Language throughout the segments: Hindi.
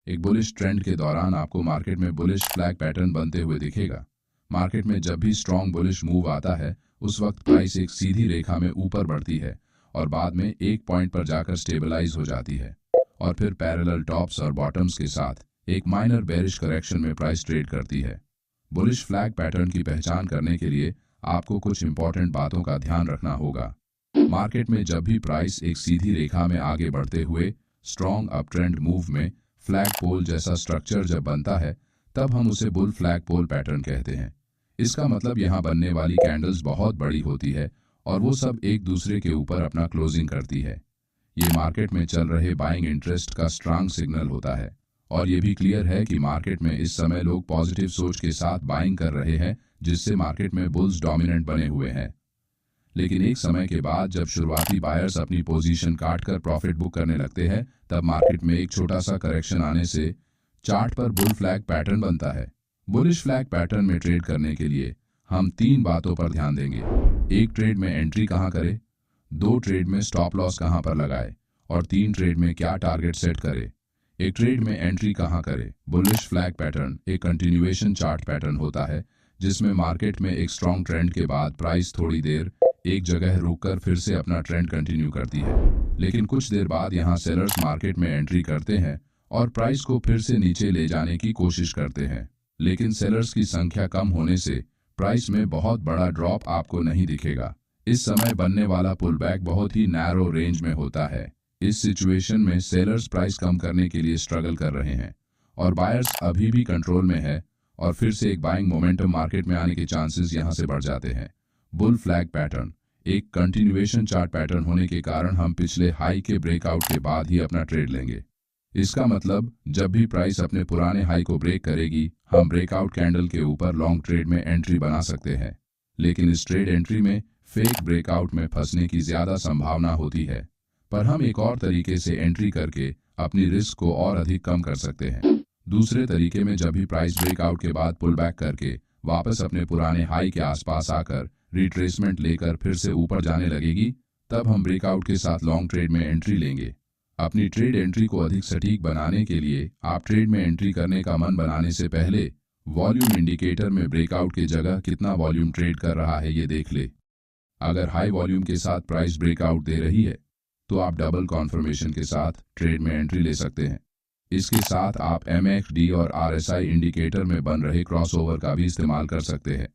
एक बुलिश ट्रेंड के दौरान आपको मार्केट में बुलिश फ्लैग पैटर्न बनते हुए दिखेगा। मार्केट में जब भी स्ट्रॉन्ग बुलिश मूव आता है, उस वक्त प्राइस एक सीधी रेखा में ऊपर बढ़ती है और बाद में एक पॉइंट पर जाकर स्टेबलाइज हो जाती है और फिर पैरेलल टॉप्स और बॉटम्स के साथ एक माइनर बेरिश करेक्शन में प्राइस ट्रेड करती है। बुलिश फ्लैग पैटर्न की पहचान करने के लिए आपको कुछ इंपॉर्टेंट बातों का ध्यान रखना होगा। मार्केट में जब भी प्राइस एक सीधी रेखा में आगे बढ़ते हुए स्ट्रॉन्ग अप ट्रेंड मूव में फ्लैग पोल जैसा स्ट्रक्चर जब बनता है, तब हम उसे बुल फ्लैग पोल पैटर्न कहते हैं। इसका मतलब यहाँ बनने वाली कैंडल्स बहुत बड़ी होती है और वो सब एक दूसरे के ऊपर अपना क्लोजिंग करती है। ये मार्केट में चल रहे बाइंग इंटरेस्ट का स्ट्रांग सिग्नल होता है और ये भी क्लियर है कि मार्केट में इस समय लोग पॉजिटिव सोच के साथ बाइंग कर रहे हैं, जिससे मार्केट में बुल्स डोमिनेंट बने हुए हैं। लेकिन एक समय के बाद जब शुरुआती बायर्स अपनी पोजीशन काटकर प्रॉफिट बुक करने लगते हैं, तब मार्केट में एक छोटा सा करेक्शन आने से चार्ट पर बुल फ्लैग पैटर्न बनता है। बुलिश फ्लैग पैटर्न में ट्रेड करने के लिए हम 3 बातों पर ध्यान देंगे। एक ट्रेड में एंट्री कहां करें, 2 ट्रेड में स्टॉप लॉस कहां पर लगाए और 3 ट्रेड में क्या टारगेट सेट करें। एक ट्रेड में एंट्री कहां करें। बुलिश फ्लैग पैटर्न एक कंटिन्यूएशन चार्ट पैटर्न होता है, जिसमें मार्केट में एक स्ट्रॉन्ग ट्रेंड के बाद प्राइस थोड़ी देर एक जगह रुककर फिर से अपना ट्रेंड कंटिन्यू करती है। लेकिन कुछ देर बाद यहां सेलर्स मार्केट में एंट्री करते हैं और प्राइस को फिर से नीचे ले जाने की कोशिश करते हैं। लेकिन सेलर्स की संख्या कम होने से प्राइस में बहुत बड़ा ड्रॉप आपको नहीं दिखेगा। इस समय बनने वाला पुल बैक बहुत ही नैरो रेंज में होता है। इस सिचुएशन में सेलर्स प्राइस कम करने के लिए स्ट्रगल कर रहे हैं और बायर्स अभी भी कंट्रोल में है और फिर से एक बाइंग मोमेंटम मार्केट में आने के चांसेस यहां से बढ़ जाते हैं। बुल फ्लैग पैटर्न एक कंटिन्यूएशन चार्ट पैटर्न होने के कारण हम पिछले हाई के ब्रेकआउट के बाद ही अपना ट्रेड लेंगे। इसका मतलब जब भी प्राइस अपने पुराने हाई को ब्रेक करेगी, हम ब्रेकआउट कैंडल के ऊपर लॉन्ग ट्रेड में एंट्री बना सकते हैं। लेकिन इस ट्रेड एंट्री में फेक ब्रेकआउट में फंसने की ज्यादा संभावना होती है, पर हम एक और तरीके से एंट्री करके अपनी रिस्क को और अधिक कम कर सकते हैं। दूसरे तरीके में जब भी प्राइस ब्रेकआउट के बाद पुल बैक करके वापस अपने पुराने हाई के आसपास आकर रिट्रेसमेंट लेकर फिर से ऊपर जाने लगेगी, तब हम ब्रेकआउट के साथ लॉन्ग ट्रेड में एंट्री लेंगे। अपनी ट्रेड एंट्री को अधिक सटीक बनाने के लिए आप ट्रेड में एंट्री करने का मन बनाने से पहले वॉल्यूम इंडिकेटर में ब्रेकआउट की जगह कितना वॉल्यूम ट्रेड कर रहा है ये देख ले। अगर हाई वॉल्यूम के साथ प्राइस ब्रेकआउट दे रही है, तो आप डबल कॉन्फर्मेशन के साथ ट्रेड में एंट्री ले सकते हैं। इसके साथ आप MACD और RSI इंडिकेटर में बन रहे क्रॉसओवर का भी इस्तेमाल कर सकते हैं,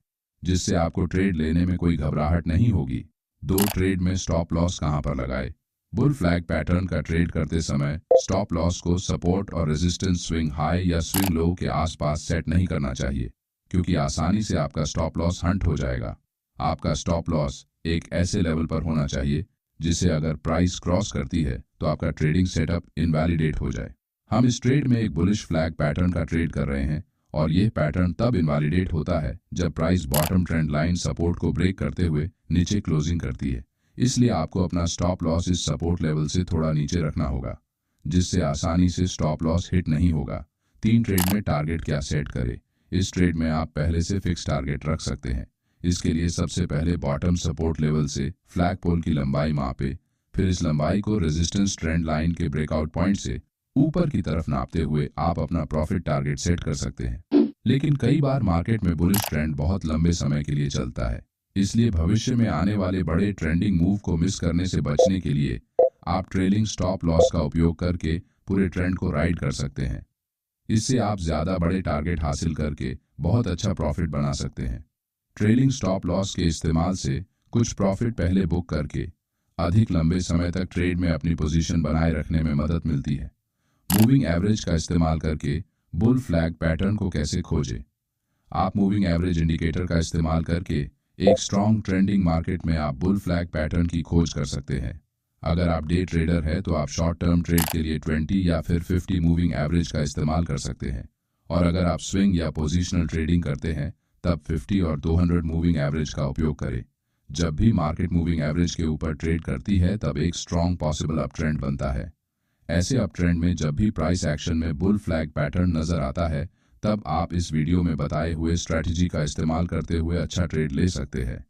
जिससे आपको ट्रेड लेने में कोई घबराहट नहीं होगी। 2 ट्रेड में स्टॉप लॉस कहां पर लगाए। बुल फ्लैग पैटर्न का ट्रेड करते समय स्टॉप लॉस को सपोर्ट और रेजिस्टेंस स्विंग हाई या स्विंग लो के आसपास सेट नहीं करना चाहिए, क्योंकि आसानी से आपका स्टॉप लॉस हंट हो जाएगा। आपका स्टॉप लॉस एक ऐसे लेवल पर होना चाहिए जिसे अगर प्राइस क्रॉस करती है तो आपका ट्रेडिंग सेटअप इनवैलिडेट हो जाए। हम इस ट्रेड में एक बुलिश फ्लैग पैटर्न का ट्रेड कर रहे हैं और यह पैटर्न तब इनवैलिडेट होता है जब price bottom trend line support को ब्रेक करते हुए नीचे क्लोजिंग करती है। इसलिए आपको अपना स्टॉप लॉस इस सपोर्ट लेवल से थोड़ा नीचे रखना होगा, जिससे आसानी से स्टॉप लॉस हिट नहीं होगा। 3 ट्रेड में टारगेट क्या सेट करें। इस ट्रेड में आप पहले से फिक्स टारगेट रख सकते हैं। इसके लिए सबसे पहले बॉटम सपोर्ट लेवल से फ्लैग पोल की लंबाई मापे, फिर इस लंबाई को रेजिस्टेंस ट्रेंड लाइन के ब्रेकआउट पॉइंट से ऊपर की तरफ नापते हुए आप अपना प्रॉफिट टारगेट सेट कर सकते हैं। लेकिन कई बार मार्केट में बुलिश ट्रेंड बहुत लंबे समय के लिए चलता है, इसलिए भविष्य में आने वाले बड़े ट्रेंडिंग मूव को मिस करने से बचने के लिए आप ट्रेलिंग स्टॉप लॉस का उपयोग करके पूरे ट्रेंड को राइड कर सकते हैं। इससे आप ज्यादा बड़े टारगेट हासिल करके बहुत अच्छा प्रॉफिट बना सकते हैं। ट्रेलिंग स्टॉप लॉस के इस्तेमाल से कुछ प्रॉफिट पहले बुक करके अधिक लंबे समय तक ट्रेड में अपनी पोजीशन बनाए रखने में मदद मिलती है। मूविंग एवरेज का इस्तेमाल करके बुल फ्लैग पैटर्न को कैसे खोजें। आप मूविंग एवरेज इंडिकेटर का इस्तेमाल करके एक स्ट्रॉन्ग ट्रेंडिंग मार्केट में आप बुल फ्लैग पैटर्न की खोज कर सकते हैं। अगर आप डे ट्रेडर हैं तो आप शॉर्ट टर्म ट्रेड के लिए 20 या फिर 50 मूविंग एवरेज का इस्तेमाल कर सकते हैं, और अगर आप स्विंग या पोजिशनल ट्रेडिंग करते हैं तब 50 और 200 मूविंग एवरेज का उपयोग करें। जब भी मार्केट मूविंग एवरेज के ऊपर ट्रेड करती है तब एक स्ट्रॉन्ग पॉसिबल अप ट्रेंड बनता है। ऐसे अप ट्रेंड में जब भी प्राइस एक्शन में बुल फ्लैग पैटर्न नजर आता है, तब आप इस वीडियो में बताए हुए स्ट्रेटजी का इस्तेमाल करते हुए अच्छा ट्रेड ले सकते हैं।